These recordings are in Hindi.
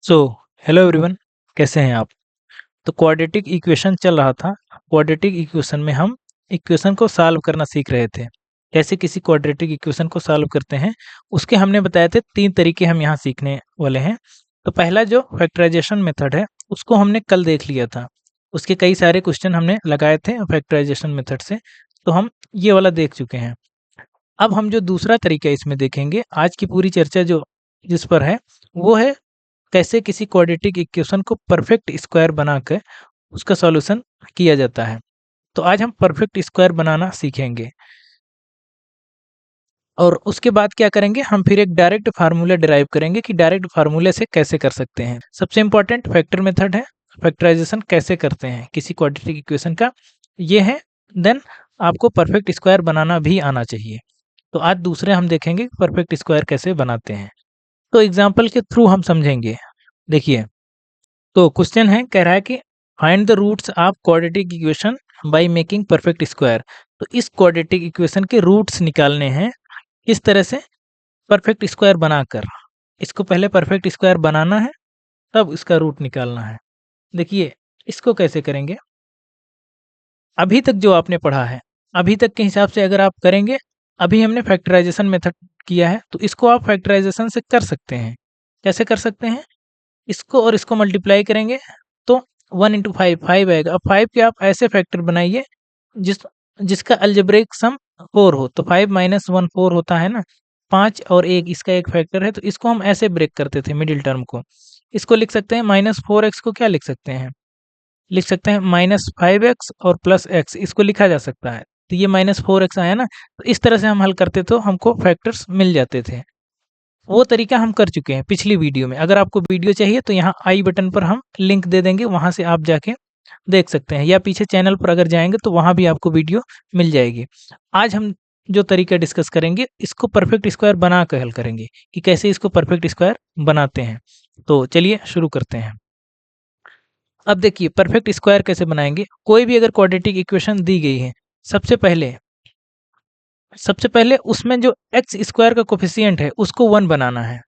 सो हेलो एवरीवन, कैसे हैं आप। तो क्वाड्रेटिक इक्वेशन चल रहा था। क्वाड्रेटिक इक्वेशन में हम इक्वेशन को सॉल्व करना सीख रहे थे। कैसे किसी क्वाड्रेटिक इक्वेशन को सॉल्व करते हैं उसके हमने बताए थे 3 तरीके हम यहाँ सीखने वाले हैं। तो पहला जो फैक्टराइजेशन मेथड है उसको हमने कल देख लिया था। उसके कई सारे क्वेश्चन हमने लगाए थे फैक्टराइजेशन मेथड से, तो हम ये वाला देख चुके हैं। अब हम जो दूसरा तरीका इसमें देखेंगे, आज की पूरी चर्चा जो जिस पर है वो है कैसे किसी क्वाड्रेटिक इक्वेशन को परफेक्ट स्क्वायर बनाकर उसका सॉल्यूशन किया जाता है। तो आज हम परफेक्ट स्क्वायर बनाना सीखेंगे और उसके बाद क्या करेंगे, हम फिर एक डायरेक्ट फार्मूला डिराइव करेंगे कि डायरेक्ट फार्मूले से कैसे कर सकते हैं। सबसे इंपॉर्टेंट फैक्टर मेथड है, फैक्टराइजेशन कैसे करते हैं किसी क्वाड्रेटिक इक्वेशन का, ये है। देन आपको परफेक्ट स्क्वायर बनाना भी आना चाहिए। तो आज दूसरे हम देखेंगे परफेक्ट स्क्वायर कैसे बनाते हैं। तो एग्जाम्पल के थ्रू हम समझेंगे। देखिए, तो क्वेश्चन है, कह रहा है कि find the roots of quadratic equation by making perfect square. तो इस क्वाड्रेटिक इक्वेशन के रूट्स निकालने हैं इस तरह से, परफेक्ट स्क्वायर बनाकर। इसको पहले परफेक्ट स्क्वायर बनाना है, तब इसका रूट निकालना है। देखिए, इसको कैसे करेंगे। अभी तक जो आपने पढ़ा है, अभी तक के हिसाब से अगर आप करेंगे, अभी हमने फैक्टराइजेशन मेथड किया है, तो इसको आप फैक्टराइजेशन से कर सकते हैं। कैसे कर सकते हैं, इसको और इसको मल्टीप्लाई करेंगे तो 1 इंटू 5 आएगा। अब 5 के आप ऐसे फैक्टर बनाइए जिस जिसका अलजेब्रिक सम 4 हो। तो 5 माइनस 1 4 होता है ना, 5 और 1 इसका एक फैक्टर है। तो इसको हम ऐसे ब्रेक करते थे मिडिल टर्म को। इसको लिख सकते हैं -4x को क्या लिख सकते हैं, लिख सकते हैं -5x और प्लस x, इसको लिखा जा सकता है। तो ये -4x आया ना, तो इस तरह से हम हल करते तो हमको फैक्टर्स मिल जाते थे। वो तरीका हम कर चुके हैं पिछली वीडियो में। अगर आपको वीडियो चाहिए तो यहाँ आई बटन पर हम लिंक दे देंगे, वहाँ से आप जाके देख सकते हैं, या पीछे चैनल पर अगर जाएंगे तो वहाँ भी आपको वीडियो मिल जाएगी। आज हम जो तरीका डिस्कस करेंगे, इसको परफेक्ट स्क्वायर बना कर हल करेंगे कि कैसे इसको परफेक्ट स्क्वायर बनाते हैं। तो चलिए शुरू करते हैं। अब देखिए, परफेक्ट स्क्वायर कैसे बनाएंगे। कोई भी अगर क्वाड्रेटिक इक्वेशन दी गई है, सबसे पहले सबसे पहले उसमें जो एक्स स्क्वायर का कोफिशियंट है उसको 1 बनाना है।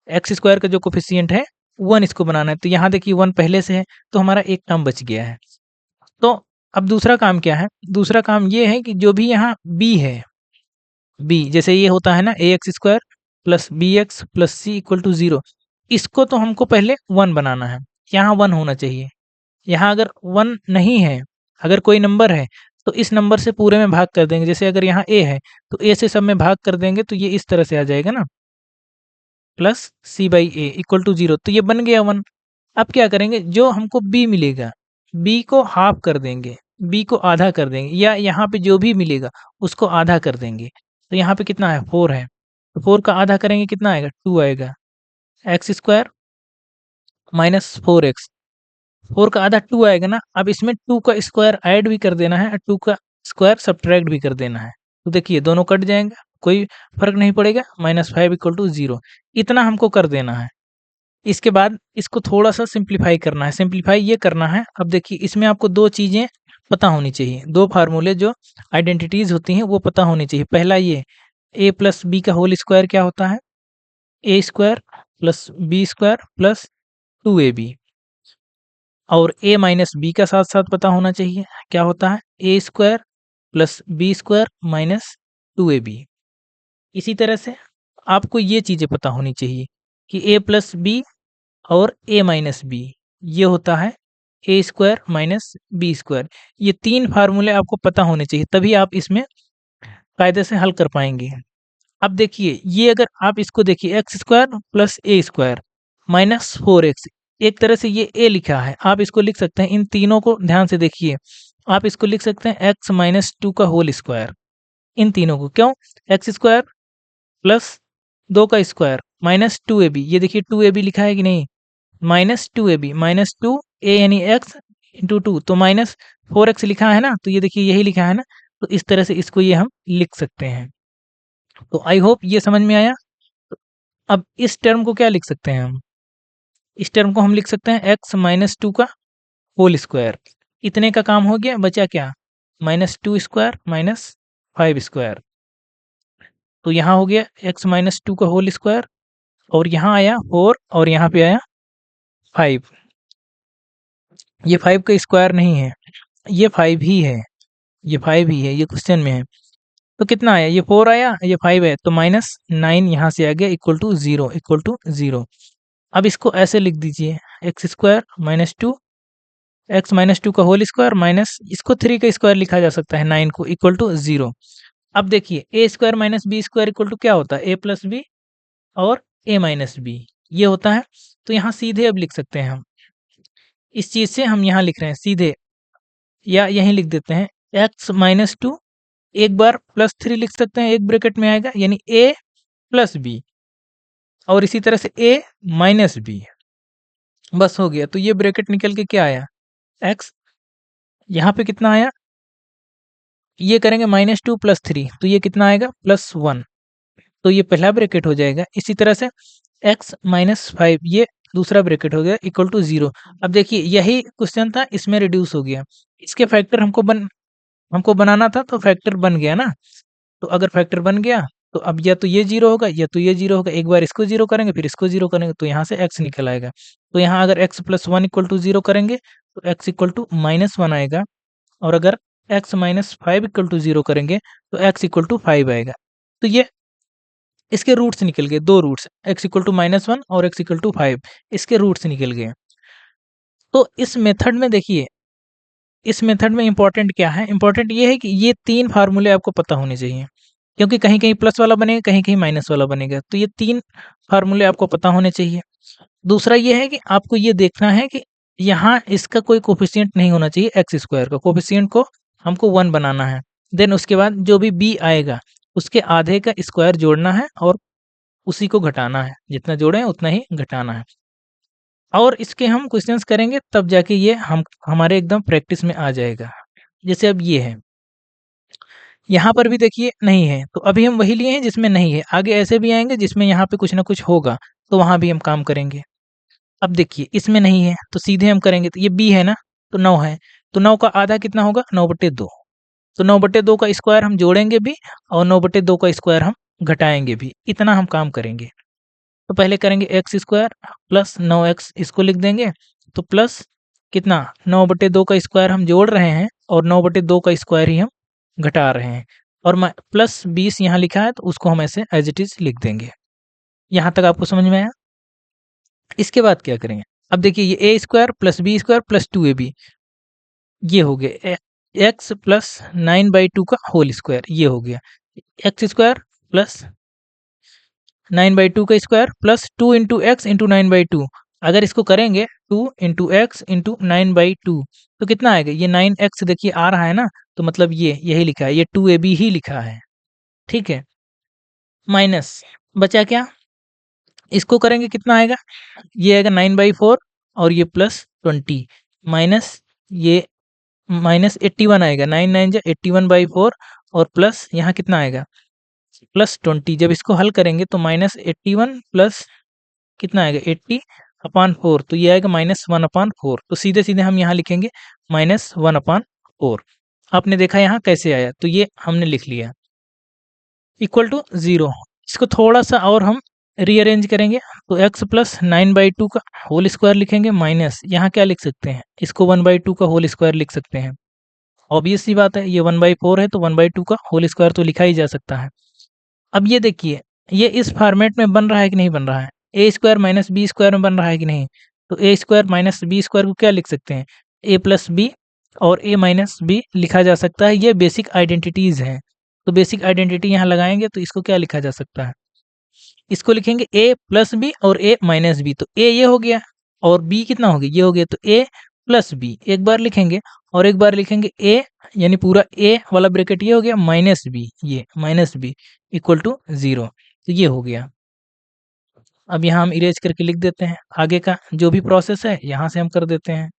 एक्स स्क्वायर का जो कोफिशियंट है 1 इसको बनाना है। तो यहाँ देखिए 1 पहले से है, तो हमारा एक टर्म बच गया है। तो अब दूसरा काम क्या है, दूसरा काम ये है कि जो भी यहाँ b है, b जैसे ये होता है ना ax² plus bx plus c equal to 0, इसको तो हमको पहले 1 बनाना है। यहाँ 1 होना चाहिए। यहाँ अगर 1 नहीं है, अगर कोई नंबर है तो इस नंबर से पूरे में भाग कर देंगे। जैसे अगर यहाँ a है तो a से सब में भाग कर देंगे, तो ये इस तरह से आ जाएगा ना, plus C by A equal to 0। तो ये बन गया 1। अब क्या करेंगे, जो हमको b मिलेगा, b को हाफ कर देंगे, b को आधा कर देंगे, या यहाँ पे जो भी मिलेगा उसको आधा कर देंगे। तो यहाँ पे कितना है, 4 है, तो 4 का आधा करेंगे कितना आएगा, 2 आएगा। एक्स स्क्वायर माइनस 4x, 4 का आधा 2 आएगा ना। अब इसमें 2 का स्क्वायर ऐड भी कर देना है और 2 का स्क्वायर सब्ट्रैक्ट भी कर देना है। तो देखिए दोनों कट जाएंगे, कोई फर्क नहीं पड़ेगा। -5 इक्वल टू 0, इतना हमको कर देना है। इसके बाद इसको थोड़ा-सा सिंप्लीफाई करना है, सिंप्लीफाई ये करना है। अब देखिए, इसमें आपको 2 चीज़ें पता होनी चाहिए, 2 फ़ॉर्मूले जो आइडेंटिटीज़ होती हैं वो पता होनी चाहिए। पहला ये a प्लस b का होल स्क्वायर क्या होता है, a square plus b square plus 2ab, और a माइनस b का साथ-साथ पता होना चाहिए, क्या होता है, a square plus b square minus 2ab। इसी तरह से आपको ये चीज़ें पता होनी चाहिए कि a प्लस b और a माइनस बी, ये होता है ए स्क्वायर माइनस बी स्क्वायर। ये 3 फार्मूले आपको पता होने चाहिए, तभी आप इसमें कायदे से हल कर पाएंगे। अब देखिए, ये अगर आप इसको देखिए, एक्स स्क्वायर प्लस ए स्क्वायर माइनस 4x, एक तरह से ये ए लिखा है, आप इसको लिख सकते हैं। इन तीनों को ध्यान से देखिए, आप इसको लिख सकते हैं एक्स माइनस 2 का होल स्क्वायर। इन तीनों को क्यों, एक्स स्क्वायर प्लस 2 का स्क्वायर माइनस 2ab, ये देखिए 2ab लिखा है कि नहीं, -2ab, -2 a यानी x इंटू 2, तो -4x लिखा है ना, तो ये देखिए यही लिखा है ना। तो इस तरह से इसको ये हम लिख सकते हैं। तो आई होप ये समझ में आया। तो अब इस टर्म को क्या लिख सकते हैं हम, इस टर्म को हम लिख सकते हैं x माइनस 2 का होल स्क्वायर। इतने का काम हो गया, बचा क्या, -2 स्क्वायर माइनस 5 स्क्वायर। तो यहाँ हो गया x माइनस 2 का होल स्क्वायर, और यहाँ आया 4 और यहाँ पे आया 5, ये 5 का स्क्वायर नहीं है, ये 5 ही है, ये 5 ही है, ये क्वेश्चन में है। तो कितना आया, ये 4 आया, ये 5 है, तो -9 यहाँ से आ गया इक्वल टू 0, इक्वल टू 0। अब इसको ऐसे लिख दीजिए, x square minus two, x minus two का होल स्क्वायर माइनस इसको 3 का स्क्वायर लिखा जा सकता है 9 को, इक्वल टू 0। अब देखिए A square minus B square equal to क्या होता है, ए प्लस बी और ए माइनस बी, ये होता है। तो यहाँ सीधे अब लिख सकते हैं हम, इस चीज से हम यहाँ लिख रहे हैं सीधे, या यहीं लिख देते हैं एक्स माइनस टू, एक बार +3 लिख सकते हैं, एक ब्रैकेट में आएगा यानी ए प्लस बी, और इसी तरह से ए माइनस बी, बस हो गया। तो ये ब्रैकेट निकल के क्या आया, एक्स, यहाँ पे कितना आया, ये करेंगे -2 + 3, तो ये कितना आएगा +1, तो ये पहला ब्रैकेट हो जाएगा। इसी तरह से x माइनस 5, ये दूसरा ब्रैकेट हो गया इक्वल टू 0। अब देखिए यही क्वेश्चन था, इसमें रिड्यूस हो गया, इसके फैक्टर हमको बनाना था, तो फैक्टर बन गया ना। तो अगर फैक्टर बन गया तो अब या तो ये 0 होगा या तो ये 0 होगा, एक बार इसको 0 करेंगे फिर इसको 0 करेंगे, तो यहाँ से x निकल आएगा। तो यहाँ अगर x + 1 इक्वल टू 0 करेंगे तो x इक्वल टू -1 आएगा, और अगर x माइनस 5 इक्वल टू 0 करेंगे तो x इक्वल टू 5 आएगा। तो ये इसके रूट्स निकल गए, दो रूट्स, x इक्वल टू -1 और x इक्वल टू 5, इसके रूट्स निकल गए। तो इस मेथड में देखिए, इस मेथड में इंपॉर्टेंट क्या है, इंपॉर्टेंट ये है कि ये 3 फार्मूले आपको पता होने चाहिए, क्योंकि कहीं कहीं प्लस वाला बनेगा, कहीं कहीं माइनस वाला बनेगा, तो ये 3 फार्मूले आपको पता होने चाहिए। दूसरा ये है कि आपको ये देखना है कि यहाँ इसका कोई कोफिशिएंट नहीं होना चाहिए, एक्स स्क्वायर का कोफिशिएंट को हमको 1 बनाना है। देन उसके बाद जो भी b आएगा उसके आधे का स्क्वायर जोड़ना है और उसी को घटाना है, जितना जोड़ें उतना ही घटाना है। और इसके हम क्वेश्चंस करेंगे तब जाके ये हम हमारे एकदम प्रैक्टिस में आ जाएगा। जैसे अब ये है, यहाँ पर भी देखिए नहीं है, तो अभी हम वही लिए हैं जिसमें नहीं है, आगे ऐसे भी आएंगे जिसमें यहाँ पे कुछ ना कुछ होगा, तो वहाँ भी हम काम करेंगे। अब देखिए इसमें नहीं है तो सीधे हम करेंगे, तो ये b है ना, तो 9 है, तो 9 का आधा कितना होगा 9/2, तो 9/2 का स्क्वायर हम जोड़ेंगे भी और 9/2 का स्क्वायर हम घटाएंगे भी, इतना हम काम करेंगे। तो पहले करेंगे एक्स स्क्वायर प्लस 9x, इसको लिख देंगे, तो प्लस कितना 9/2 का स्क्वायर हम जोड़ रहे हैं और 9/2 का स्क्वायर ही हम घटा रहे हैं, और +20 यहाँ लिखा है तो उसको हम ऐसे एज इट इज लिख देंगे। यहाँ तक आपको समझ में आया। इसके बाद क्या करेंगे, अब देखिए ये a² + b² + 2ab, ये हो गया x प्लस 9/2 का होल स्क्वायर, ये हो गया x² प्लस 9/2 का square plus 2 into x into 9/2। अगर इसको करेंगे 2 इंटू एक्स इंटू 9/2 तो कितना आएगा, ये 9x देखिए आ रहा है ना, तो मतलब ये यही लिखा है, ये 2ab ही लिखा है, ठीक है। माइनस बचा क्या, इसको करेंगे कितना आएगा, ये आएगा 9/4 और ये +20 माइनस ये -81 आएगा, 9 9 जा 81/4 और प्लस यहाँ कितना आएगा +20। जब इसको हल करेंगे तो -81 प्लस कितना आएगा 80/4, तो ये आएगा -1/4। तो सीधे सीधे हम यहाँ लिखेंगे -1/4। आपने देखा यहाँ कैसे आया, तो ये हमने लिख लिया इक्वल टू 0। इसको थोड़ा सा और हम रीअरेंज करेंगे, तो x प्लस 9/2 का होल स्क्वायर लिखेंगे माइनस यहाँ क्या लिख सकते हैं, इसको 1/2 का होल स्क्वायर लिख सकते हैं। ऑब्वियस सी बात है, ये 1/4 है तो 1/2 का होल स्क्वायर तो लिखा ही जा सकता है। अब ये देखिए, ये इस फॉर्मेट में बन रहा है कि नहीं बन रहा है, a² माइनस b² में बन रहा है कि नहीं, तो a² माइनस b² को क्या लिख सकते हैं, a प्लस बी और a माइनस बी लिखा जा सकता है। ये बेसिक आइडेंटिटीज हैं, तो बेसिक आइडेंटिटी यहाँ लगाएंगे तो इसको क्या लिखा जा सकता है, इसको लिखेंगे a प्लस बी और a माइनस बी, तो a ये हो गया और b कितना हो गया, ये हो गया, तो a प्लस बी एक बार लिखेंगे और एक बार लिखेंगे a, यानी पूरा a वाला ब्रैकेट ये हो गया माइनस बी, ये माइनस बी इक्वल टू 0, तो ये हो गया। अब यहाँ हम इरेज करके लिख देते हैं, आगे का जो भी प्रोसेस है यहाँ से हम कर देते हैं।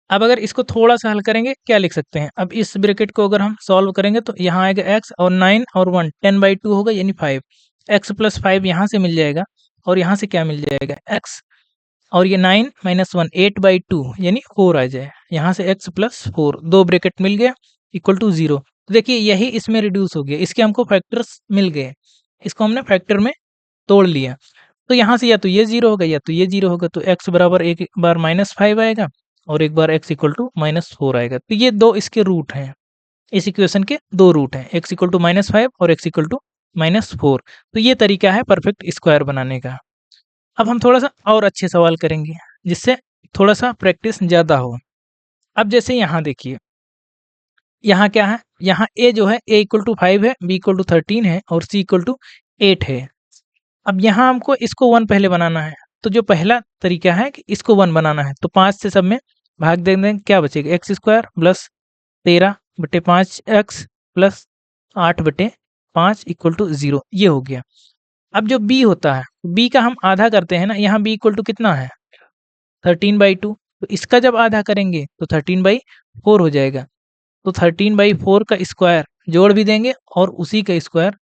अब अगर इसको थोड़ा सा हल करेंगे क्या लिख सकते हैं, अब इस ब्रैकेट को अगर हम सॉल्व करेंगे तो यहाँ आएगा x और 9 और 1 10/2 होगा यानी 5, x प्लस 5 यहाँ से मिल जाएगा और यहाँ से क्या मिल जाएगा x, और ये 9 माइनस 1 8/2 यानी 4 आ जाए, यहाँ से x प्लस 4 दो ब्रैकेट मिल गया इक्वल टू 0। तो देखिए यही इसमें रिड्यूस हो गया, इसके हमको फैक्टर्स मिल गए, इसको हमने फैक्टर में तोड़ लिया। तो यहाँ से या तो ये 0 होगा या तो ये 0 होगा, तो x बराबर एक बार -5 आएगा और एक बार x इक्वल टू -4 आएगा। तो ये दो इसके रूट हैं, इस इक्वेशन के दो रूट हैं, x इक्वल टू -5 और x इक्वल टू -4। तो ये तरीका है परफेक्ट स्क्वायर बनाने का। अब हम थोड़ा सा और अच्छे सवाल करेंगे जिससे थोड़ा सा प्रैक्टिस ज़्यादा हो। अब जैसे यहाँ देखिए, यहाँ क्या है, यहाँ a जो है a इक्वल टू 5 है, b इक्वल टू 13 है और c इक्वल टू 8 है। अब यहाँ हमको इसको 1 पहले बनाना है, तो जो पहला तरीका है कि इसको 1 बनाना है, तो 5 से सब में भाग दे दें, क्या बचेगा, एक्स स्क्वायर प्लस 13/5x प्लस 8/5 इक्वल टू 0, ये हो गया। अब जो b होता है, b का हम आधा करते हैं ना, यहाँ b इक्वल टू कितना है, 13/2, तो इसका जब आधा करेंगे तो 13/4 हो जाएगा। तो 13/4 का स्क्वायर जोड़ भी देंगे और उसी का स्क्वायर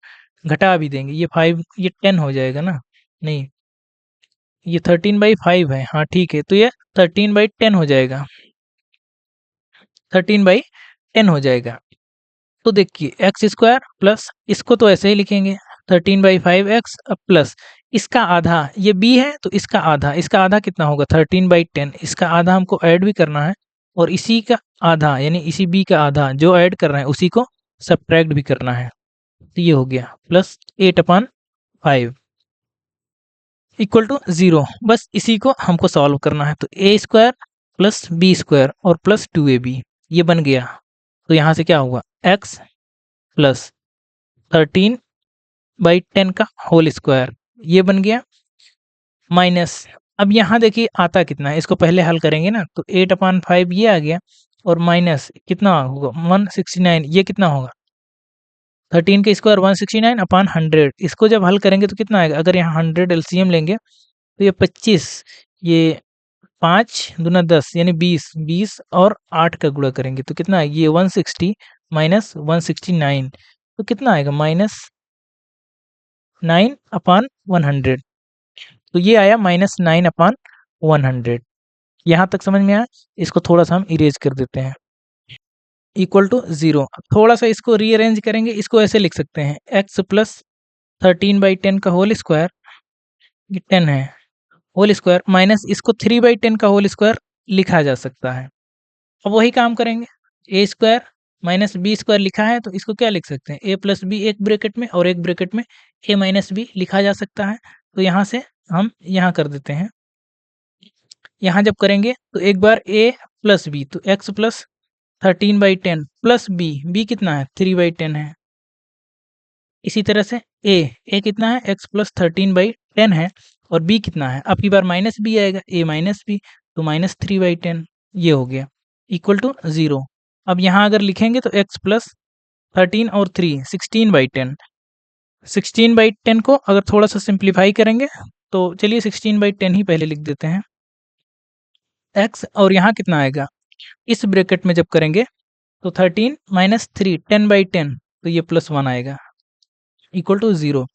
घटा भी देंगे, ये 5 ये 10 हो जाएगा ना, नहीं ये 13/5 है, हाँ ठीक है, तो ये 13/10 हो जाएगा, 13/10 हो जाएगा। तो देखिए एक्स स्क्वायर प्लस इसको तो ऐसे ही लिखेंगे 13/5x प्लस इसका आधा, ये b है तो इसका आधा कितना होगा 13/10, इसका आधा हमको ऐड भी करना है और इसी का आधा यानी इसी b का आधा जो ऐड कर रहे हैं उसी को सब्ट्रैक्ट भी करना है। तो ये हो गया प्लस 8/5 इक्वल टू 0, बस इसी को हमको सॉल्व करना है। तो a square plus b square और प्लस 2ab ये बन गया। तो यहाँ से क्या हुआ, x प्लस 13/10 का होल स्क्वायर ये बन गया, माइनस अब यहाँ देखिए आता कितना है, इसको पहले हल करेंगे ना, तो 8/5 ये आ गया और माइनस कितना होगा 169, ये कितना होगा 13 का स्क्वायर 169/100, इसको जब हल करेंगे तो कितना आएगा, अगर यहाँ 100 एलसीएम लेंगे तो ये 25, ये 5 दूना 10 यानी 20 और 8 का गुणा करेंगे तो कितना आएगा, ये 160 माइनस 169, तो कितना आएगा -9/100, तो ये आया -9/100। यहाँ तक समझ में आया, इसको थोड़ा सा हम इरेज कर देते हैं, इक्वल टू 0। थोड़ा सा इसको रीअरेंज करेंगे, इसको ऐसे लिख सकते हैं x प्लस 13/10 का होल स्क्वायर, ये 10 है होल स्क्वायर, माइनस इसको 3/10 का होल स्क्वायर लिखा जा सकता है। अब वही काम करेंगे, a square minus B square लिखा है तो इसको क्या लिख सकते हैं, a प्लस बी एक ब्रैकेट में और एक ब्रैकेट में a माइनस बी लिखा जा सकता है। तो यहाँ से हम यहाँ कर देते हैं, यहाँ जब करेंगे तो एक बार a प्लस बी, तो x प्लस 13/10 प्लस b कितना है 3/10 है। इसी तरह से a कितना है x प्लस 13/10 है और b कितना है, अब की बार माइनस b आएगा, a माइनस b तो -3/10 ये हो गया इक्वल टू 0। अब यहाँ अगर लिखेंगे तो x प्लस 13 और 3 16/10, 16/10 को अगर थोड़ा सा सिंप्लीफाई करेंगे तो चलिए 16/10 ही पहले लिख देते हैं x, और यहाँ कितना आएगा, इस ब्रैकेट में जब करेंगे तो 13 माइनस 3 10/10, तो ये +1 आएगा इक्वल टू 0।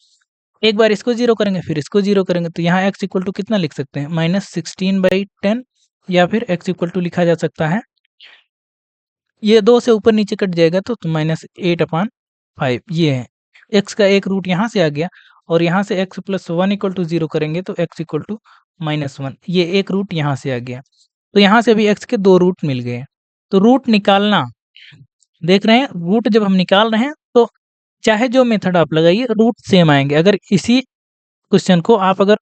एक बार इसको 0 करेंगे फिर इसको 0 करेंगे तो यहाँ x इक्वल टू कितना लिख सकते हैं -16/10, या फिर x इक्वल टू लिखा जा सकता है, ये 2 से ऊपर नीचे कट जाएगा तो -8/5 ये है। x का एक रूट यहाँ से आ गया और यहाँ से x प्लस 1 इक्वल टू 0 करेंगे तो x इक्वल टू -1, ये एक रूट यहाँ से आ गया। तो यहाँ से भी x के 2 रूट मिल गए। तो रूट निकालना, देख रहे हैं रूट जब हम निकाल रहे हैं तो चाहे जो मेथड आप लगाइए रूट सेम आएंगे। अगर इसी क्वेश्चन को आप अगर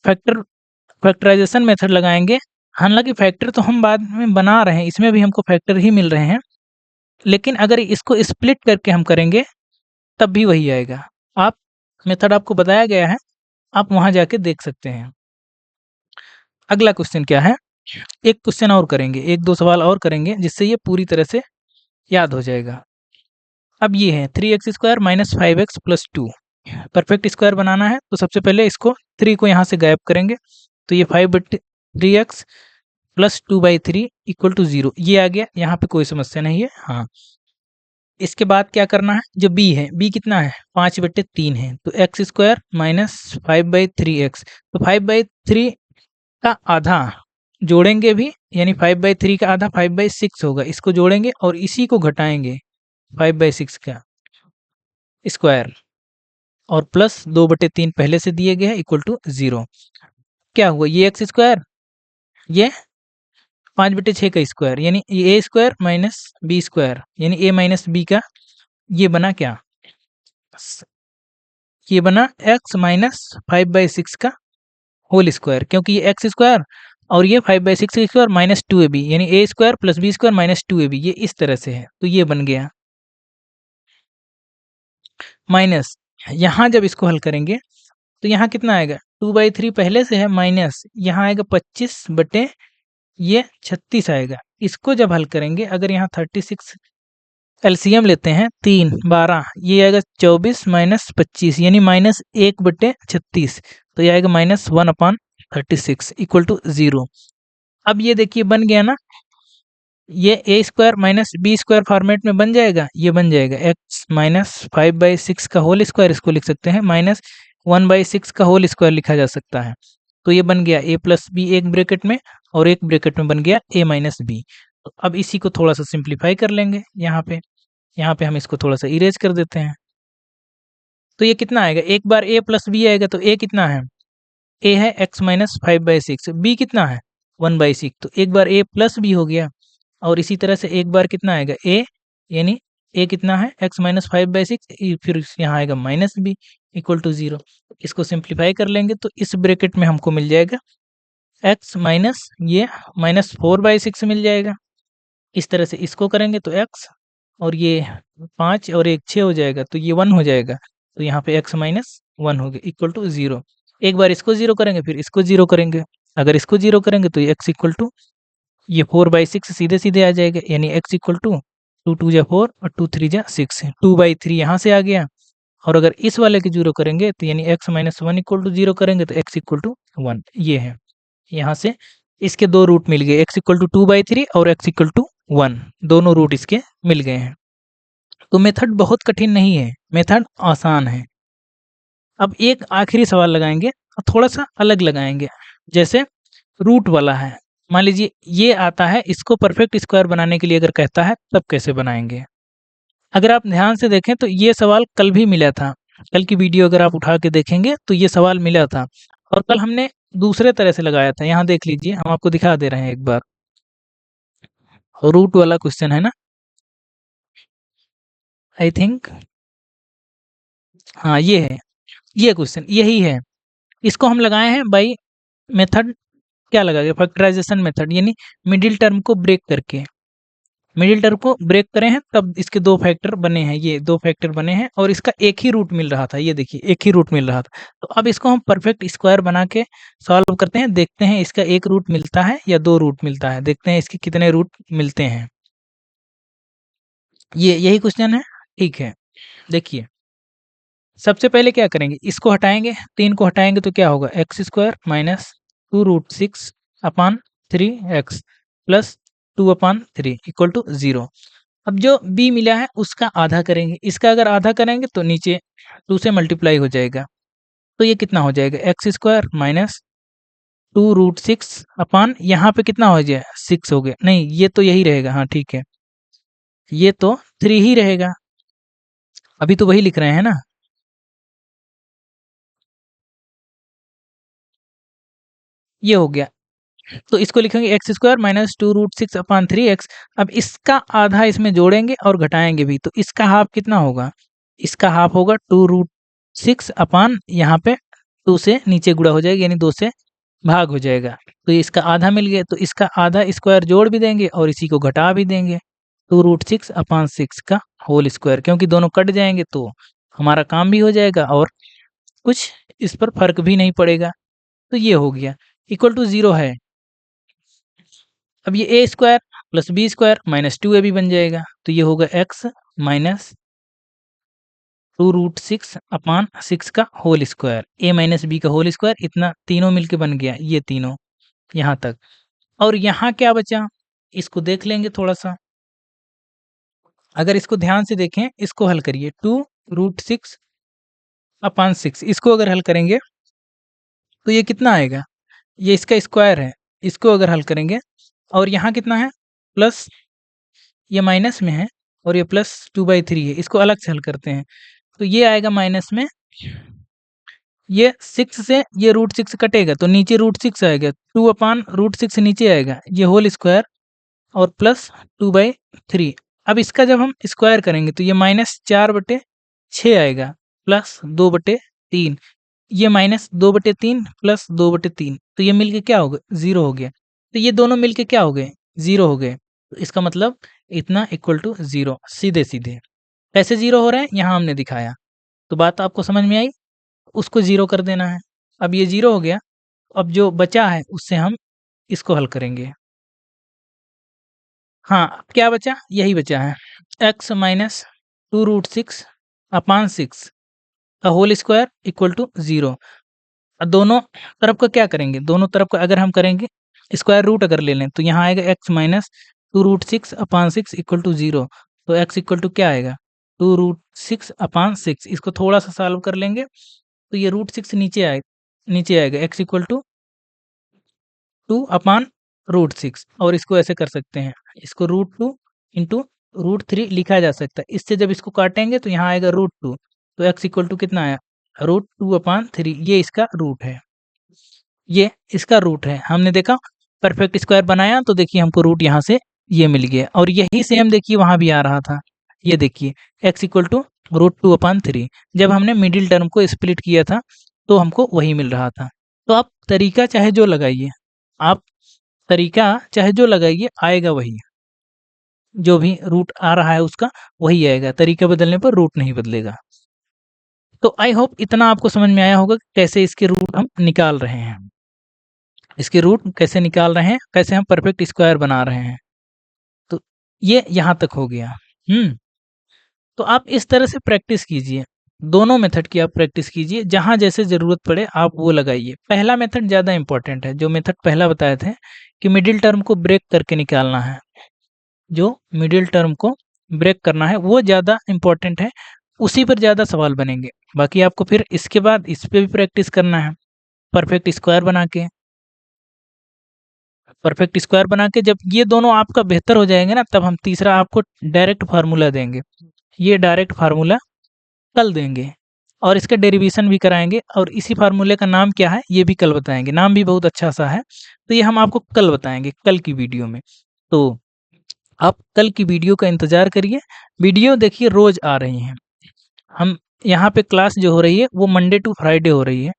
फैक्टराइजेशन मेथड लगाएंगे, हालांकि फैक्टर तो हम बाद में बना रहे हैं, इसमें भी हमको फैक्टर ही मिल रहे हैं, लेकिन अगर इसको स्प्लिट करके हम करेंगे तब भी वही आएगा। आप मेथड आपको बताया गया है, आप वहां जाके देख सकते हैं। अगला क्वेश्चन क्या है, एक क्वेश्चन और करेंगे, एक दो सवाल और करेंगे जिससे ये पूरी तरह से याद हो जाएगा। अब ये है 3x square minus 5x plus 2, perfect square बनाना है तो सबसे पहले इसको 3 को यहाँ से गायब करेंगे तो ये 5/3x प्लस 2/3 इक्वल टू 0, ये आ गया, यहाँ पे कोई समस्या नहीं है। हाँ, इसके बाद क्या करना है, जो b है, b कितना है 5/3 है, तो x स्क्वायर माइनस 5/3x, तो 5/3 का आधा जोड़ेंगे भी, यानी 5/3 का आधा 5/6 होगा, इसको जोड़ेंगे और इसी को घटाएंगे 5/6 का स्क्वायर, और प्लस 2/3 पहले से दिए गए हैं इक्वल टू 0। क्या हुआ, ये एक्स स्क्वायर, ये 5/6 का स्क्वायर, यानी A square minus B square, यानी ए माइनस बी का ये बना क्या, ये बना एक्स माइनस 5/6 का होल स्क्वायर, क्योंकि ये एक्स स्क्वायर और ये 5/6 का स्क्वायर माइनस 2ab, यानी A square plus B square minus 2ab, ये इस तरह से है, तो ये बन गया माइनस। यहाँ जब इसको हल करेंगे तो यहाँ कितना आएगा, 2/3 पहले से है माइनस, यहाँ आएगा 25 बटे ये 36 आएगा। इसको जब हल करेंगे, अगर यहाँ 36 एलसीएम लेते हैं, 3 12, ये आएगा 24 माइनस 25, यानी माइनस 1/36, तो ये आएगा माइनस 1/36 इक्वल टू 0। अब ये देखिए बन गया ना, ये A square minus B square format में बन जाएगा, ये बन जाएगा एक्स माइनस 5/6 का होल स्क्वायर, इसको लिख सकते हैं माइनस 1/6 का होल स्क्वायर लिखा जा सकता है। तो ये बन गया ए प्लस बी एक ब्रैकेट में, और एक ब्रैकेट में बन गया ए माइनस बी। तो अब इसी को थोड़ा सा सिंप्लीफाई कर लेंगे, यहाँ पे हम इसको थोड़ा सा इरेज कर देते हैं। तो ये कितना आएगा, एक बार ए प्लस बी आएगा, तो ए कितना है, ए है एक्स माइनस 5/6, बी कितना है 1/6, तो एक बार ए प्लस बी हो गया। और इसी तरह से एक बार कितना आएगा ए, यानी ए कितना है एक्स माइनस 5/6, फिर यहाँ आएगा माइनस बी इक्वल टू 0। इसको सिंप्लीफाई कर लेंगे तो इस ब्रैकेट में हमको मिल जाएगा एक्स माइनस ये माइनस 4/6 मिल जाएगा। इस तरह से इसको करेंगे तो एक्स और ये 5 और 1 6 हो जाएगा, तो ये 1 हो जाएगा, तो यहाँ पे एक्स माइनस 1 हो गया इक्वल टू 0। एक बार इसको 0 करेंगे, फिर इसको 0 करेंगे, अगर इसको 0 करेंगे तो एक्स इक्वल टू ये 4/6 सीधे सीधे आ जाएगा, यानी एक्स इक्वल टू 2 2 जा 4 और 2 3 जा 6, 2/3 यहाँ से आ गया। और अगर इस वाले के 0 करेंगे तो यानी एक्स माइनस 1 इक्वल टू 0 करेंगे तो एक्स इक्वल टू 1, ये है। यहाँ से इसके दो रूट मिल गए, एक्स इक्वल टू 2/3 और एक्स इक्वल टू 1, दोनों रूट इसके मिल गए हैं। तो मेथड बहुत कठिन नहीं है, मेथड आसान है। अब एक आखिरी सवाल लगाएंगे, थोड़ा सा अलग लगाएंगे, जैसे रूट वाला है, मान लीजिए ये आता है, इसको परफेक्ट स्क्वायर बनाने के लिए अगर कहता है तब कैसे बनाएंगे। अगर आप ध्यान से देखें तो ये सवाल कल भी मिला था, कल की वीडियो अगर आप उठा के देखेंगे तो ये सवाल मिला था, और कल हमने दूसरे तरह से लगाया था। यहाँ देख लीजिए, हम आपको दिखा दे रहे हैं एक बार, रूट वाला क्वेश्चन है ना, आई थिंक, हाँ ये है, ये क्वेश्चन यही है। इसको हम लगाए हैं बाई मेथड, क्या लगाएंगे, फैक्टराइजेशन मेथड, यानी मिडिल टर्म को ब्रेक करके, मिडिल टर्म को ब्रेक करे हैं तब इसके दो फैक्टर बने हैं, ये दो फैक्टर बने हैं, और इसका एक ही रूट मिल रहा था, ये देखिए एक ही रूट मिल रहा था। तो अब इसको हम परफेक्ट स्क्वायर बना के सॉल्व करते हैं, देखते हैं इसका एक रूट मिलता है या दो रूट मिलता है, देखते हैं इसके कितने रूट मिलते हैं। ये यही क्वेश्चन है, ठीक है। देखिए सबसे पहले क्या करेंगे, इसको हटाएंगे, 3 को हटाएंगे तो क्या होगा, एक्स स्क्वायर माइनस 2√6/3x प्लस 2/3 इक्वल टू 0। अब जो b मिला है उसका आधा करेंगे, इसका अगर आधा करेंगे तो नीचे 2 से मल्टीप्लाई हो जाएगा, तो ये कितना हो जाएगा, एक्स स्क्वायर माइनस 2√6 अपान यहाँ पे कितना हो जाए 6 हो गया, नहीं ये तो यही रहेगा, हाँ ठीक है, ये तो 3 ही रहेगा, अभी तो वही लिख रहे हैं ना। ये हो गया, तो इसको लिखेंगे एक्स स्क्वायर माइनस 2√6/3x। अब इसका आधा इसमें जोड़ेंगे और घटाएंगे भी, तो इसका हाफ कितना होगा, इसका हाफ होगा 2√6 अपान यहाँ पे 2 से नीचे गुणा हो जाएगा, यानी 2 से भाग हो जाएगा, तो इसका आधा मिल गया, तो इसका आधा स्क्वायर जोड़ भी देंगे और इसी को घटा भी देंगे, 2√6/6 का होल स्क्वायर, क्योंकि दोनों कट जाएंगे तो हमारा काम भी हो जाएगा और कुछ इस पर फर्क भी नहीं पड़ेगा। तो ये हो गया इक्वल टू 0 है। अब ये A square plus B square minus 2ab बन जाएगा, तो ये होगा एक्स माइनस 2√6/6 का होल स्क्वायर, ए माइनस बी का होल स्क्वायर, इतना तीनों मिलके बन गया, ये तीनों यहाँ तक। और यहाँ क्या बचा, इसको देख लेंगे थोड़ा सा, अगर इसको ध्यान से देखें, इसको हल करिए, 2√6/6, इसको अगर हल करेंगे तो ये कितना आएगा, ये इसका स्क्वायर है, इसको अगर हल करेंगे, और यहाँ कितना है प्लस, ये माइनस में है और ये प्लस 2/3 है, इसको अलग से हल करते हैं, तो ये आएगा माइनस में ये 6 से ये √6 कटेगा तो नीचे √6 आएगा, 2/√6 नीचे आएगा, ये होल स्क्वायर और प्लस 2/3। अब इसका जब हम स्क्वायर करेंगे तो ये -4/6 आएगा प्लस 2/3, ये -2/3 प्लस 2/3, तो ये मिलके क्या हो गया 0 हो गया। तो ये दोनों मिलके क्या हो गए 0 हो गए। तो इसका मतलब इतना इक्वल टू 0, सीधे सीधे। कैसे 0 हो रहे हैं यहाँ हमने दिखाया। तो बात आपको समझ में आई, उसको 0 कर देना है। अब ये 0 हो गया, अब जो बचा है उससे हम इसको हल करेंगे। हाँ, क्या बचा, यही बचा है, x माइनस 2√6 अपान 6 का होल स्क्वायर इक्वल टू 0। दोनों तरफ का क्या करेंगे, दोनों तरफ का अगर हम करेंगे स्क्वायर रूट अगर ले लें तो यहाँ आएगा x minus 2√6 upon 6 equal to 0। तो x इक्वल टू क्या आएगा 2√6 अपान 6। इसको थोड़ा सा सॉल्व कर लेंगे तो ये √6 नीचे आएगा, x इक्वल टू 2/√6। और इसको ऐसे कर सकते हैं, इसको √2 इंटू √3 लिखा जा सकता है। इससे जब इसको काटेंगे तो यहाँ आएगा √2, तो x इक्वल टू कितना आया √2/3। ये इसका रूट है, ये इसका रूट है। हमने देखा परफेक्ट स्क्वायर बनाया तो देखिए हमको रूट यहाँ से ये मिल गया, और यही सेम देखिए वहाँ भी आ रहा था। ये देखिए x इक्वल टू √2/3, जब हमने मिडिल टर्म को स्प्लिट किया था तो हमको वही मिल रहा था। तो आप तरीका चाहे जो लगाइए, आप तरीका चाहे जो लगाइए आएगा वही, जो भी रूट आ रहा है उसका वही आएगा, तरीका बदलने पर रूट नहीं बदलेगा। तो आई होप इतना आपको समझ में आया होगा कि कैसे इसके रूट हम निकाल रहे हैं, इसके रूट कैसे निकाल रहे हैं, कैसे हम परफेक्ट स्क्वायर बना रहे हैं। तो ये यहाँ तक हो गया। तो आप इस तरह से प्रैक्टिस कीजिए, दोनों मेथड की आप प्रैक्टिस कीजिए, जहाँ जैसे ज़रूरत पड़े आप वो लगाइए। पहला मेथड ज़्यादा इंपॉर्टेंट है, जो मेथड पहला बताए थे कि मिडिल टर्म को ब्रेक करके निकालना है, जो मिडिल टर्म को ब्रेक करना है वो ज़्यादा इंपॉर्टेंट है, उसी पर ज़्यादा सवाल बनेंगे। बाकी आपको फिर इसके बाद इस पे भी प्रैक्टिस करना है, परफेक्ट स्क्वायर बना के। परफेक्ट स्क्वायर बना के जब ये दोनों आपका बेहतर हो जाएंगे ना, तब हम तीसरा आपको डायरेक्ट फार्मूला देंगे। ये डायरेक्ट फार्मूला कल देंगे और इसका डेरिवेशन भी कराएंगे, और इसी फार्मूले का नाम क्या है ये भी कल बताएंगे, नाम भी बहुत अच्छा सा है। तो ये हम आपको कल बताएंगे, कल की वीडियो में। तो आप कल की वीडियो का इंतजार करिए, वीडियो देखिए रोज आ रही हैं। हम यहाँ पे क्लास जो हो रही है वो मंडे टू फ्राइडे हो रही है,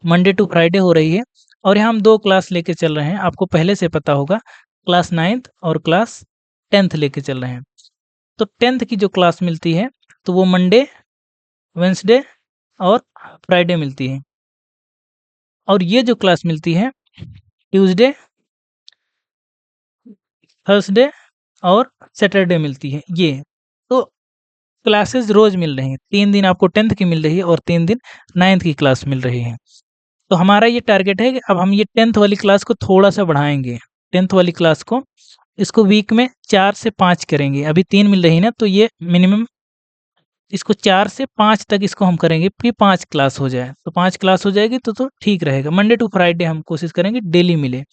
मंडे टू फ्राइडे हो रही है। और यहाँ हम 2 क्लास लेके चल रहे हैं, आपको पहले से पता होगा, क्लास 9th और क्लास 10th लेके चल रहे हैं। तो 10th की जो क्लास मिलती है तो वो मंडे, वेंसडे और फ्राइडे मिलती है, और ये जो क्लास मिलती है ट्यूसडे, थर्सडे और सैटरडे मिलती है। ये तो क्लासेस रोज मिल रही हैं, 3 दिन आपको 10th की मिल रही है और 3 दिन 9th की क्लास मिल रही है। तो हमारा ये टारगेट है कि अब हम ये 10th वाली क्लास को थोड़ा सा बढ़ाएंगे, 10th वाली क्लास को इसको वीक में 4 से 5 करेंगे। अभी 3 मिल रही ना, तो ये मिनिमम इसको 4 से 5 तक इसको हम करेंगे कि 5 क्लास हो जाए। तो 5 क्लास हो जाएगी तो ठीक रहेगा। मंडे टू फ्राइडे हम कोशिश करेंगे डेली मिले,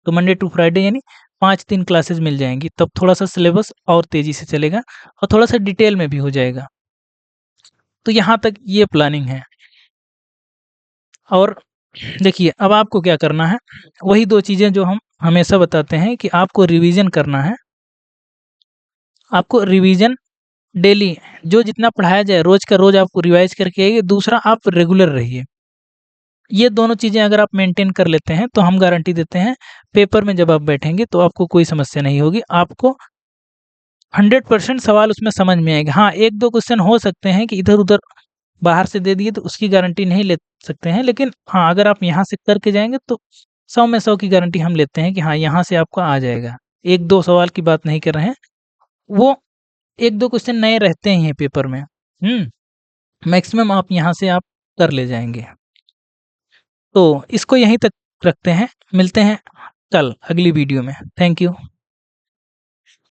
तो मंडे टू फ्राइडे यानी 5 दिन क्लासेस मिल जाएंगी, तब थोड़ा सा सिलेबस और तेज़ी से चलेगा और थोड़ा सा डिटेल में भी हो जाएगा। तो यहाँ तक ये प्लानिंग है। और देखिए अब आपको क्या करना है, वही 2 चीज़ें जो हम हमेशा बताते हैं कि आपको रिवीजन करना है। आपको रिवीजन डेली जो जितना पढ़ाया जाए रोज का रोज आपको रिवाइज करके आइए। दूसरा, आप रेगुलर रहिए। ये दोनों चीज़ें अगर आप मेंटेन कर लेते हैं तो हम गारंटी देते हैं पेपर में जब आप बैठेंगे तो आपको कोई समस्या नहीं होगी, आपको 100% सवाल उसमें समझ में आएगा। हाँ, 1-2 क्वेश्चन हो सकते हैं कि इधर-उधर बाहर से दे दिए तो उसकी गारंटी नहीं ले सकते हैं, लेकिन हाँ, अगर आप यहाँ से करके जाएँगे तो 100 में 100 की गारंटी हम लेते हैं कि हाँ, यहाँ से आपको आ जाएगा। 1-2 सवाल की बात नहीं कर रहे हैं, वो 1-2 क्वेश्चन नए रहते ही हैं पेपर में। मैक्सिमम आप यहाँ से आप कर ले जाएँगे। तो इसको यहीं तक रखते हैं, मिलते हैं कल अगली वीडियो में। Thank you.